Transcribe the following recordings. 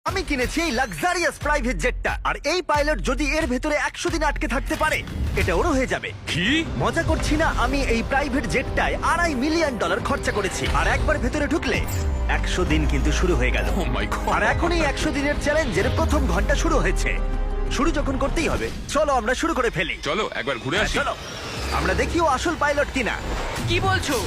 আমি কিনেছি এই লাক্সারিয়াস প্রাইভেট জেটটা, আর এই পাইলট যদি এর ভেতরে 100 দিন আটকে থাকতে পারে এটা ওরও হয়ে যাবে। কি? মজা করছি না, আমি এই প্রাইভেট জেটটায় $2.5 মিলিয়ন খরচা করেছি, আর একবার ভেতরে ঢুকলে 100 দিন কিন্তু শুরু হয়ে গেল। ও মাই গড। আর এখনই 100 দিনের চ্যালেঞ্জের প্রথম ঘন্টা শুরু হয়েছে। শুরু যখন করতেই হবে, চলো আমরা শুরু করে ফেলি। চলো একবার ঘুরে আসি। চলো আমরা দেখি ও আসল পাইলট কিনা। কি বলছো?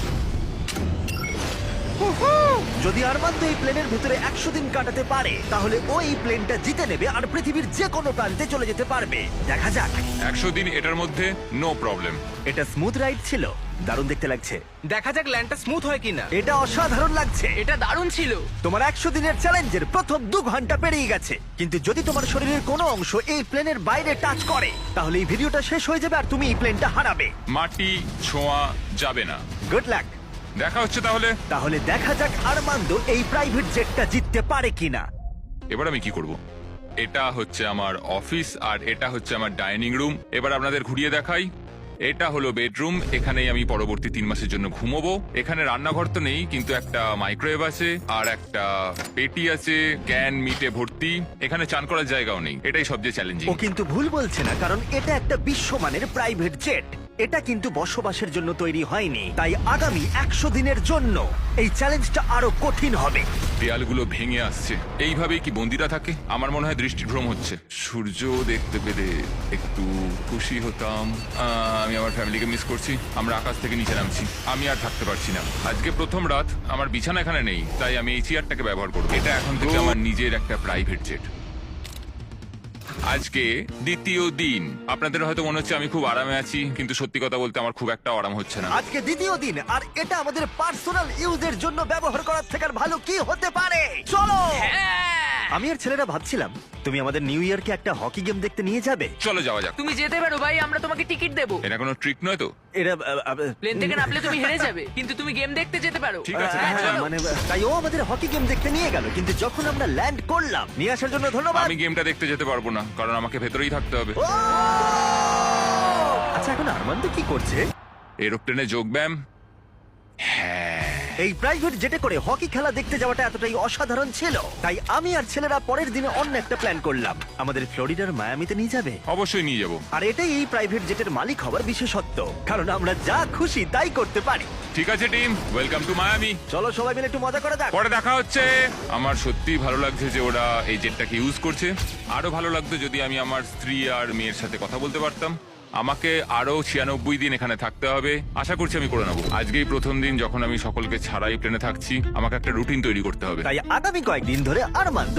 যদি আরমান্দ এই প্লেনের ভিতরে 100 দিন কাটাতে পারে তাহলে ও এই প্লেনটা জিতে নেবে আর পৃথিবীর যে কোনো প্রান্তে চলে যেতে পারবে। দেখা যাক। 100 দিন এটার মধ্যে নো প্রবলেম। এটা স্মুথ রাইড ছিল, দারুণ দেখতে লাগছে। দেখা যাক ল্যান্ডটা স্মুথ হয় কিনা। এটা অসাধারণ লাগছে। এটা দারুণ ছিল। তোমার 100 দিনের চ্যালেঞ্জের প্রথম 2 ঘন্টা পেরিয়ে গেছে, কিন্তু যদি তোমার শরীরের কোনো অংশ এই প্লেনের বাইরে টাচ করে তাহলে এই ভিডিওটা শেষ হয়ে যাবে আর তুমি এই প্লেনটা হারাবে। মাটি ছোঁয়া যাবে না। Good luck. দেখা হচ্ছে তাহলে। তাহলে দেখা যাক আরমান্দ এই প্রাইভেট জেটটা জিততে পারে কিনা। এবার আমি কি করব? এটা হচ্ছে আমার অফিস আর এটা হচ্ছে আমার ডাইনিং রুম। এবার আপনাদের ঘুরিয়ে দেখাই। এটা হলো বেডরুম, এখানেই আমি পরবর্তী 3 মাসের জন্য ঘুমোবো। এখানে রান্নাঘর তো নেই, কিন্তু একটা মাইক্রোওয়েভ আছে আর একটা পেটি আছে, ক্যান মিটে ভর্তি। এখানে চান করার জায়গাও নেই, এটাই সবচেয়ে চ্যালেঞ্জিং। ও কিন্তু ভুল বলছে না, কারণ এটা একটা বিশ্বমানের প্রাইভেট জেট। এটা কিন্তু বসবাসের জন্য তৈরি হয়নি, তাই আগামী 100 দিনের জন্য এই চ্যালেঞ্জটা আরো কঠিন হবে। দেয়ালগুলো ভেঙে আসছে। এইভাবেই কি বন্দিরা থাকে? আমার মনে হয় দৃষ্টিভ্রম হচ্ছে। সূর্য দেখতে পেলে একটু খুশি হতাম। আমি আমার ফ্যামিলিকে মিস করছি। আমরা আকাশ থেকে নিচে নামছি, আমি আর থাকতে পারছি না। আজকে প্রথম রাত, আমার বিছানা এখানে নেই, তাই আমি এই চেয়ারটাকে ব্যবহার করবো। এটা এখন থেকে আমার নিজের একটা প্রাইভেট জেট। আজকে দ্বিতীয় দিন। আপনাদের হয়তো মনে হচ্ছে আমি খুব আরামে আছি, কিন্তু সত্যি কথা বলতে আমার খুব একটা আরাম হচ্ছে না। আজকে দ্বিতীয় দিন, আর এটা আমাদের পার্সোনাল ইউজের জন্য ব্যবহার করার থেকে আর ভালো কি হতে পারে। চলো। আমি আর ছেলেরা ভাবছিলাম তুমি আমাদের নিউ ইয়ারকে একটা হকি গেম দেখতে নিয়ে যাবে। চলো যাওয়া যাক। তুমি যেতে পারো ভাই, আমরা তোমাকে টিকিট দেবো। এটা কোনো ট্রিক নয় তো? এরা প্লেন থেকে নামলে তুমি হেরে যাবে, কিন্তু তুমি গেম দেখতে যেতে পারো। ঠিক আছে, হ্যাঁ, চলো। চলো। মানে তাই ও আমাদের হকি গেম দেখতে নিয়ে গেল, কিন্তু যখন আমরা ল্যান্ড করলাম, নিয়ে আসার জন্য ধন্যবাদ। আমি গেমটা দেখতে যেতে পারবো না, কারণ আমাকে ভেতরেই থাকতে হবে। ও! আচ্ছা এখন আরমান্দ কি করছে? এরোপ্লেনে যোগব্যায়াম। হ্যাঁ, এই প্রাইভেট জেটে করে হকি খেলা দেখতে যাওয়াটা এতটাই অসাধারণ ছিল, তাই আমি আর ছেলেরা পরের দিনে অন্য একটা প্ল্যান করলাম। আমাদের ফ্লোরিডার মায়ামিতে নিয়ে যাবে। অবশ্যই নিয়ে যাবো। আর এটাই এই প্রাইভেট জেটের মালিক হওয়ার বিশেষত্ব, কারণ আমরা যা খুশি তাই করতে পারি। ঠিক আছে টিম, ওয়েলকাম টু মায়ামি। চলো সবাই মিলে একটু মজা করা যাক। পরে দেখা হচ্ছে। আমার সত্যিই ভালো লাগছে যে ওরা এই জেটটাকে ইউজ করছে। আরো ভালো লাগতো যদি আমি আমার স্ত্রী আর মেয়ের সাথে কথা বলতে পারতাম। আমাকে আরো 96 দিন এখানে থাকতে হবে, আশা করছি আমি করে নেবো। আজকেই প্রথম দিন যখন আমি সকলকে ছাড়াই প্লেনে থাকছি। আমাকে একটা রুটিন তৈরি করতে হবে। তাই আগামী কয়েকদিন ধরে আরমান্দ